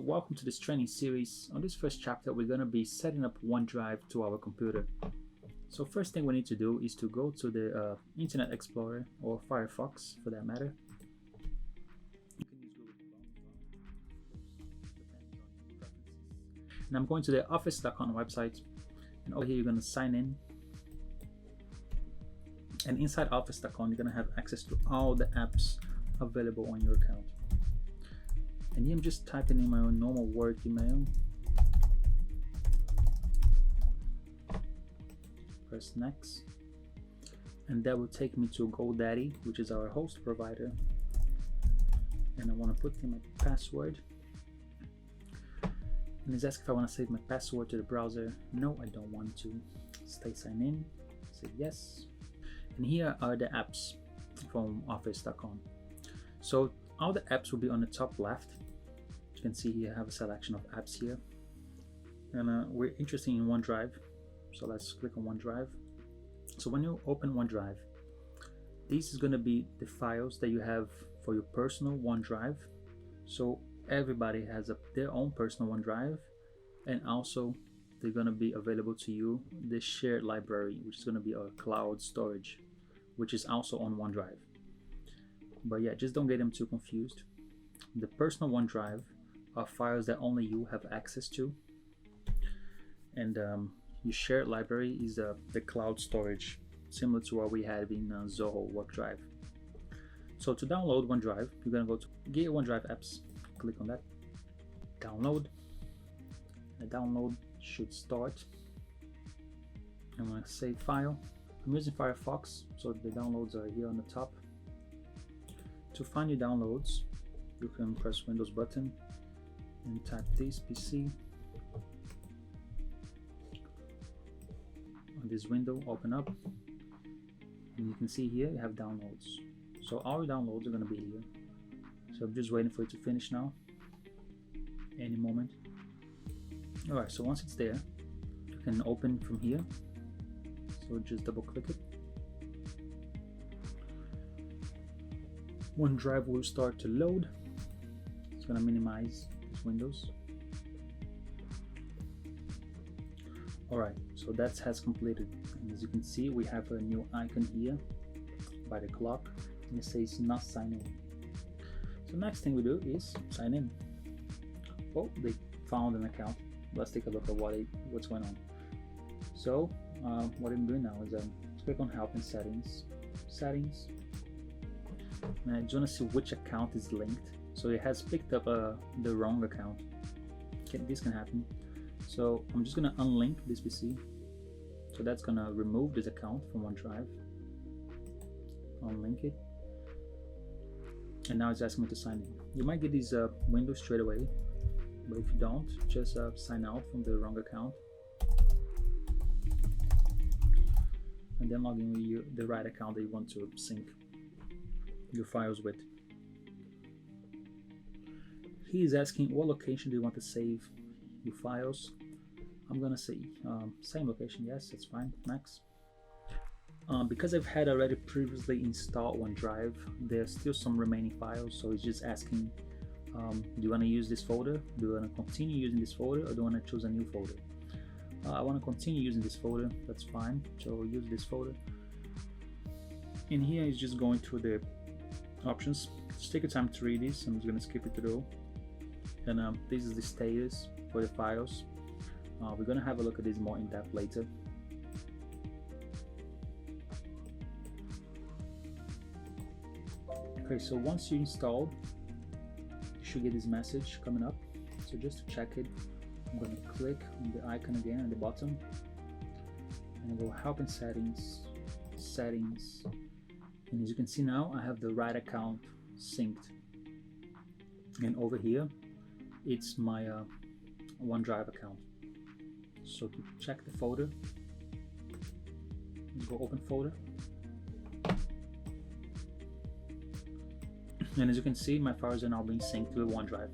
Welcome to this training series. On this first chapter, we're going to be setting up OneDrive to our computer. So first thing we need to do is to go to the Internet Explorer or Firefox for that matter. You can use Google Chrome, and I'm going to the office.com website, and over here you're going to sign in. And inside office.com you're going to have access to all the apps available on your account. And here I'm just typing in my own normal work email. Press next, and that will take me to GoDaddy, which is our host provider, and I want to put in my password, and it's asking if I want to save my password to the browser. No, I don't want to. Stay signed in, say yes, and here are the apps from office.com. So all the apps will be on the top left. You can see here I have a selection of apps here, and we're interested in OneDrive. So let's click on OneDrive. So when you open OneDrive, this is going to be the files that you have for your personal OneDrive. So everybody has their own personal OneDrive, and also they're going to be available to you the shared library, which is going to be our cloud storage, which is also on OneDrive. But yeah, just don't get them too confused. The personal OneDrive are files that only you have access to, and your shared library is the cloud storage, similar to what we have in Zoho OneDrive. So to download OneDrive, you're going to go to Get Your OneDrive Apps, click on that, download. The download should start. I'm going to save file. I'm using Firefox, so the downloads are here on the top. To find your downloads, you can press Windows button and type this PC. This window open up, and you can see here you have downloads. So all your downloads are going to be here. So I'm just waiting for it to finish now, any moment. Alright, so once it's there, you can open from here. So just double click it. OneDrive will start to load. It's going to minimize these windows. Alright, so that has completed, and as you can see we have a new icon here by the clock, and it says not sign in. So next thing we do is sign in. Oh, they found an account. Let's take a look at what's going on. So what I'm doing now is click on help and settings, and I just want to see which account is linked. So it has picked up the wrong account. This can happen. So I'm just going to unlink this PC. So that's going to remove this account from OneDrive. Unlink it. And now it's asking me to sign in. You might get these windows straight away, but if you don't, just sign out from the wrong account. And then log in with the right account that you want to sync your files with. He is asking what location do you want to save your files. I'm gonna say same location. Yes, that's fine. Next. Because I've had already previously installed OneDrive, there's still some remaining files, so it's just asking, do you want to use this folder? Do you want to continue using this folder, or do you want to choose a new folder? I want to continue using this folder. That's fine. So use this folder. In here is just going through the options. Just take your time to read this. I'm just gonna skip it through. And this is the status for the files. We're going to have a look at this more in depth later. Okay, so once you install, you should get this message coming up. So just to check it, I'm going to click on the icon again at the bottom, and I go help and settings, and as you can see now I have the right account synced, and over here it's my OneDrive account. So to check the folder, you go open folder, and as you can see my files are now being synced to OneDrive.